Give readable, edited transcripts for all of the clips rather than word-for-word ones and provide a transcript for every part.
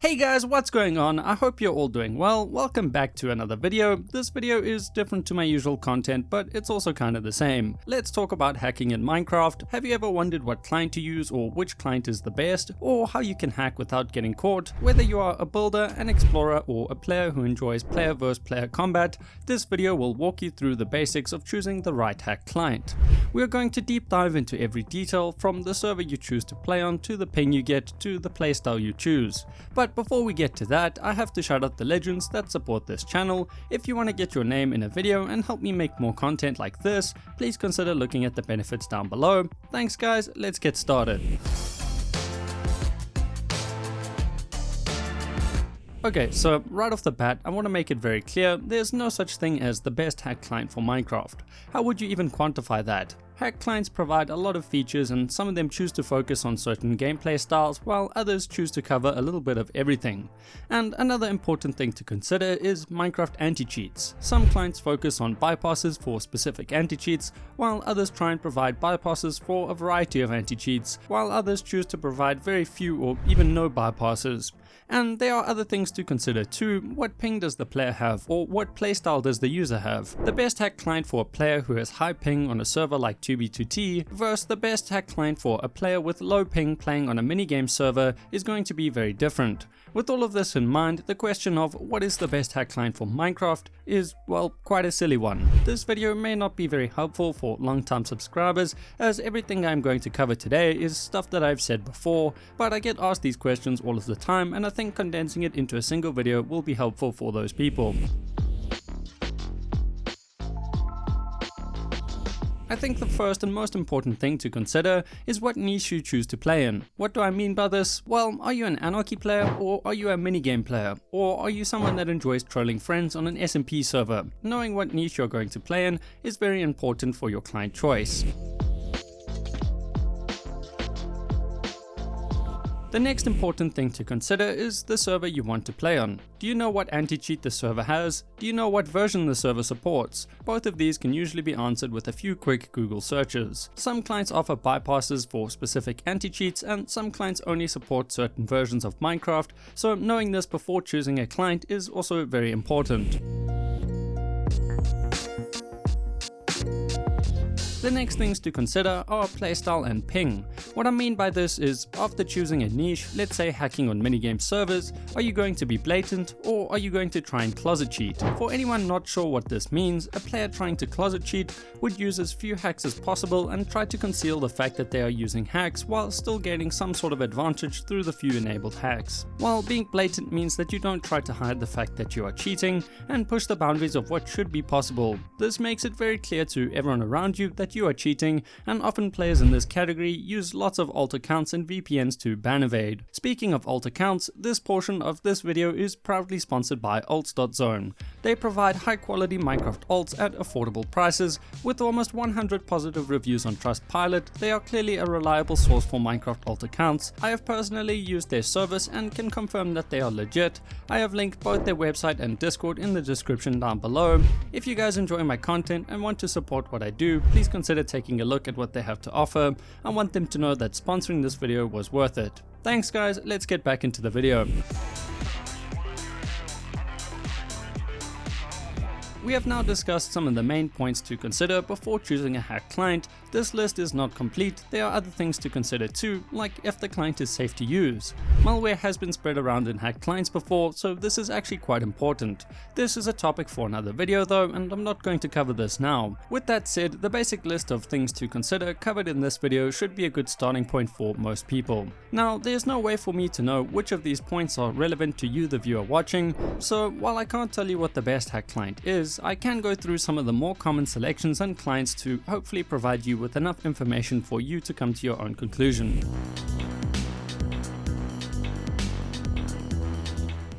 Hey guys, what's going on? I hope you're all doing well. Welcome back to another video. This video is different to my usual content, but it's also kind of the same. Let's talk about hacking in Minecraft. Have you ever wondered what client to use or which client is the best, or how you can hack without getting caught? Whether you are a builder, an explorer, or a player who enjoys player versus player combat, this video will walk you through the basics of choosing the right hack client. We are going to deep dive into every detail, from the server you choose to play on to the ping you get to the playstyle you choose. But before we get to that, I have to shout out the legends that support this channel. If you want to get your name in a video and help me make more content like this, please consider looking at the benefits down below. Thanks guys, let's get started. Okay, so right off the bat, I want to make it very clear, there's no such thing as the best hack client for Minecraft. How would you even quantify that? Hack clients provide a lot of features, and some of them choose to focus on certain gameplay styles, while others choose to cover a little bit of everything. And another important thing to consider is Minecraft anti-cheats. Some clients focus on bypasses for specific anti-cheats, while others try and provide bypasses for a variety of anti-cheats, while others choose to provide very few or even no bypasses. And there are other things to consider too. What ping does the player have, or what playstyle does the user have? The best hack client for a player who has high ping on a server like 2b2t versus the best hack client for a player with low ping playing on a minigame server is going to be very different. With all of this in mind, the question of what is the best hack client for Minecraft is, well, quite a silly one. This video may not be very helpful for long-time subscribers, as everything I'm going to cover today is stuff that I've said before, but I get asked these questions all of the time, and I think condensing it into a single video will be helpful for those people. I think the first and most important thing to consider is what niche you choose to play in. What do I mean by this? Well, are you an Anarchy player, or are you a minigame player? Or are you someone that enjoys trolling friends on an SMP server? Knowing what niche you're going to play in is very important for your client choice. The next important thing to consider is the server you want to play on. Do you know what anti-cheat the server has? Do you know what version the server supports? Both of these can usually be answered with a few quick Google searches. Some clients offer bypasses for specific anti-cheats, and some clients only support certain versions of Minecraft, so knowing this before choosing a client is also very important. The next things to consider are playstyle and ping. What I mean by this is, after choosing a niche, let's say hacking on minigame servers, are you going to be blatant, or are you going to try and closet cheat? For anyone not sure what this means, a player trying to closet cheat would use as few hacks as possible and try to conceal the fact that they are using hacks while still gaining some sort of advantage through the few enabled hacks. While being blatant means that you don't try to hide the fact that you are cheating and push the boundaries of what should be possible. This makes it very clear to everyone around you that you are cheating, and often players in this category use lots of alt accounts and VPNs to ban evade. Speaking of alt accounts, this portion of this video is proudly sponsored by alts.zone. They provide high quality Minecraft alts at affordable prices. With almost 100 positive reviews on Trustpilot, they are clearly a reliable source for Minecraft alt accounts. I have personally used their service and can confirm that they are legit. I have linked both their website and Discord in the description down below. If you guys enjoy my content and want to support what I do, please consider taking a look at what they have to offer. I want them to know that sponsoring this video was worth it. Thanks guys, let's get back into the video. We have now discussed some of the main points to consider before choosing a hack client. This list is not complete. There are other things to consider too, like if the client is safe to use. Malware has been spread around in hack clients before, so this is actually quite important. This is a topic for another video though, and I'm not going to cover this now. With that said, the basic list of things to consider covered in this video should be a good starting point for most people. Now, there's no way for me to know which of these points are relevant to you, the viewer watching, so while I can't tell you what the best hack client is, I can go through some of the more common selections and clients to hopefully provide you with enough information for you to come to your own conclusion.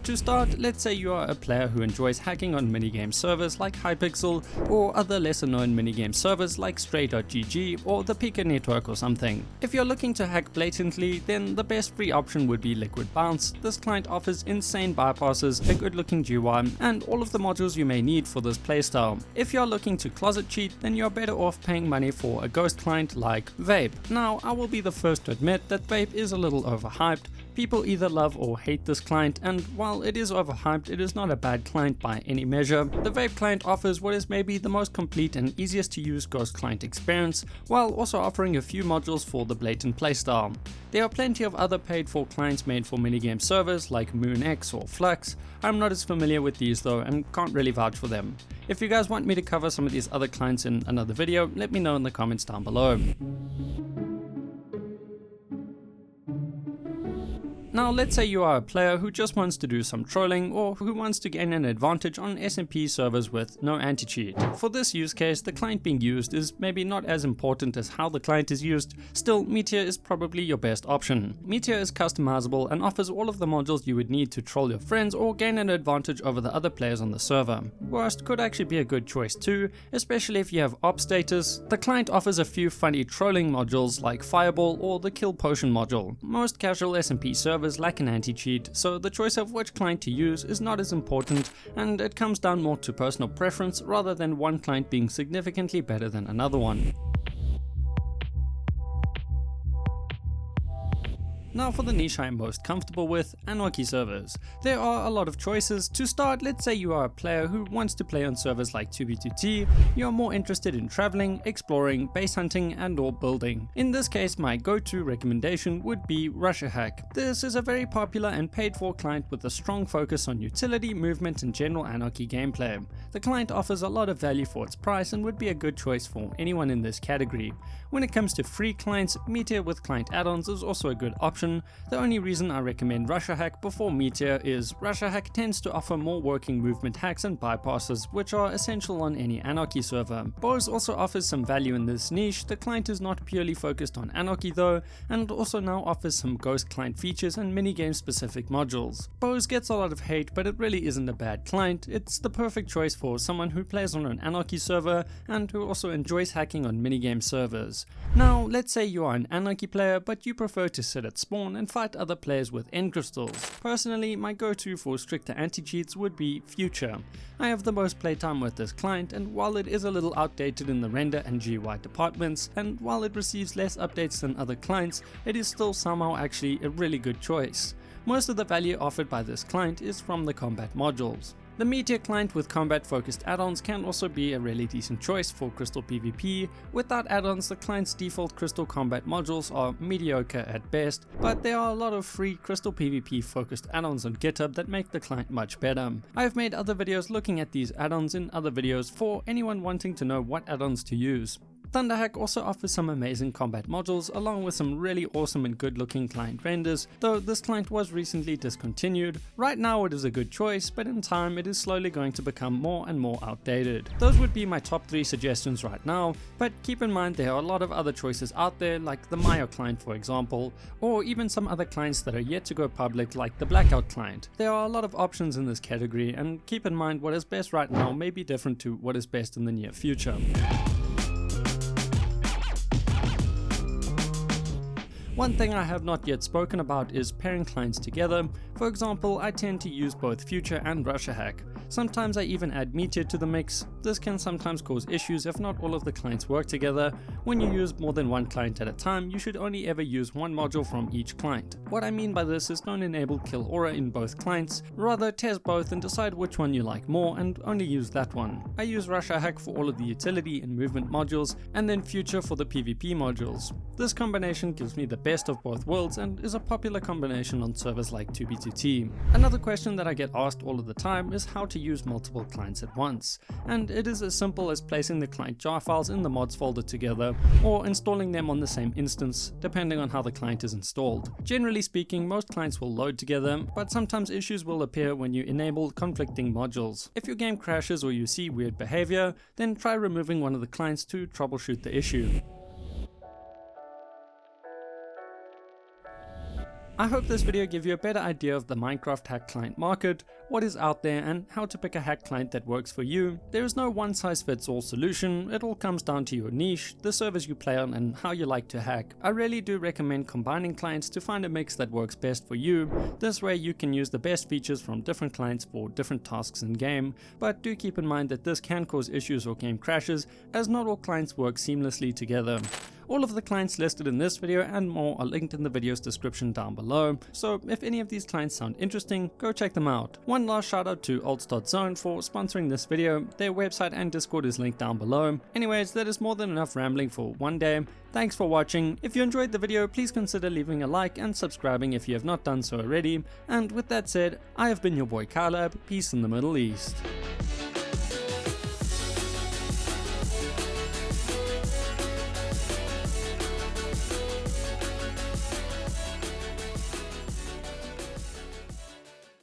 To start, let's say you are a player who enjoys hacking on minigame servers like Hypixel, or other lesser known minigame servers like Stray.gg or the Pika network or something. If you're looking to hack blatantly, then the best free option would be Liquid Bounce. This client offers insane bypasses, a good looking GUI, and all of the modules you may need for this playstyle. If you're looking to closet cheat, then you're better off paying money for a ghost client like Vape. Now, I will be the first to admit that Vape is a little overhyped, People either love or hate this client, and while it is overhyped, it is not a bad client by any measure. The Vape client offers what is maybe the most complete and easiest to use Ghost client experience, while also offering a few modules for the blatant playstyle. There are plenty of other paid for clients made for minigame servers like MoonX or Flux. I'm not as familiar with these though and can't really vouch for them. If you guys want me to cover some of these other clients in another video, let me know in the comments down below. Now let's say you are a player who just wants to do some trolling or who wants to gain an advantage on SMP servers with no anti-cheat. For this use case, the client being used is maybe not as important as how the client is used. Still, Meteor is probably your best option. Meteor is customizable and offers all of the modules you would need to troll your friends or gain an advantage over the other players on the server. Worst could actually be a good choice too, especially if you have op status. The client offers a few funny trolling modules like Fireball or the Kill Potion module. Most casual SMP servers lack an anti-cheat, so the choice of which client to use is not as important, and it comes down more to personal preference rather than one client being significantly better than another one. Now for the niche I am most comfortable with, Anarchy Servers. There are a lot of choices. To start, let's say you are a player who wants to play on servers like 2b2t, you are more interested in traveling, exploring, base hunting and or building. In this case, my go-to recommendation would be RussiaHack. This is a very popular and paid for client with a strong focus on utility, movement and general anarchy gameplay. The client offers a lot of value for its price and would be a good choice for anyone in this category. When it comes to free clients, Meteor with client add-ons is also a good option. The only reason I recommend RussiaHack before Meteor is RussiaHack tends to offer more working movement hacks and bypasses, which are essential on any Anarchy server. Bose also offers some value in this niche. The client is not purely focused on Anarchy though, and also now offers some Ghost client features and minigame specific modules. Bose gets a lot of hate, but it really isn't a bad client. It's the perfect choice for someone who plays on an Anarchy server and who also enjoys hacking on minigame servers. Now let's say you are an Anarchy player but you prefer to sit at spawn and fight other players with end crystals. Personally, my go-to for stricter anti-cheats would be Future. I have the most playtime with this client, and while it is a little outdated in the render and GUI departments, and while it receives less updates than other clients, it is still somehow actually a really good choice. Most of the value offered by this client is from the combat modules. The Meteor client with combat focused add-ons can also be a really decent choice for Crystal PvP. Without add-ons, the client's default Crystal combat modules are mediocre at best, but there are a lot of free Crystal PvP focused add-ons on GitHub that make the client much better. I have made other videos looking at these add-ons in other videos for anyone wanting to know what add-ons to use. ThunderHack also offers some amazing combat modules along with some really awesome and good looking client renders, though this client was recently discontinued. Right now it is a good choice, but in time it is slowly going to become more and more outdated. Those would be my top 3 suggestions right now, but keep in mind there are a lot of other choices out there like the Maya client for example, or even some other clients that are yet to go public like the Blackout client. There are a lot of options in this category, and keep in mind what is best right now may be different to what is best in the near future. One thing I have not yet spoken about is pairing clients together. For example, I tend to use both Future and RussiaHack. Sometimes I even add Meteor to the mix. This can sometimes cause issues if not all of the clients work together. When you use more than one client at a time, you should only ever use one module from each client. What I mean by this is don't enable Kill Aura in both clients, rather test both and decide which one you like more and only use that one. I use RussiaHack for all of the utility and movement modules, and then Future for the PvP modules. This combination gives me the best of both worlds and is a popular combination on servers like 2b2t. Another question that I get asked all of the time is how to use multiple clients at once, and it is as simple as placing the client jar files in the mods folder together or installing them on the same instance depending on how the client is installed. Generally speaking, most clients will load together, but sometimes issues will appear when you enable conflicting modules. If your game crashes or you see weird behavior, then try removing one of the clients to troubleshoot the issue. I hope this video gave you a better idea of the Minecraft hack client market, what is out there and how to pick a hack client that works for you. There is no one size fits all solution, it all comes down to your niche, the servers you play on and how you like to hack. I really do recommend combining clients to find a mix that works best for you. This way you can use the best features from different clients for different tasks in game, but do keep in mind that this can cause issues or game crashes as not all clients work seamlessly together. All of the clients listed in this video and more are linked in the video's description down below, so if any of these clients sound interesting, go check them out. One last shout out to alts.zone for sponsoring this video. Their website and Discord is linked down below. Anyways, that is more than enough rambling for one day. Thanks for watching. If you enjoyed the video, please consider leaving a like and subscribing if you have not done so already. And with that said, I have been your boy KiLAB. Peace in the Middle East.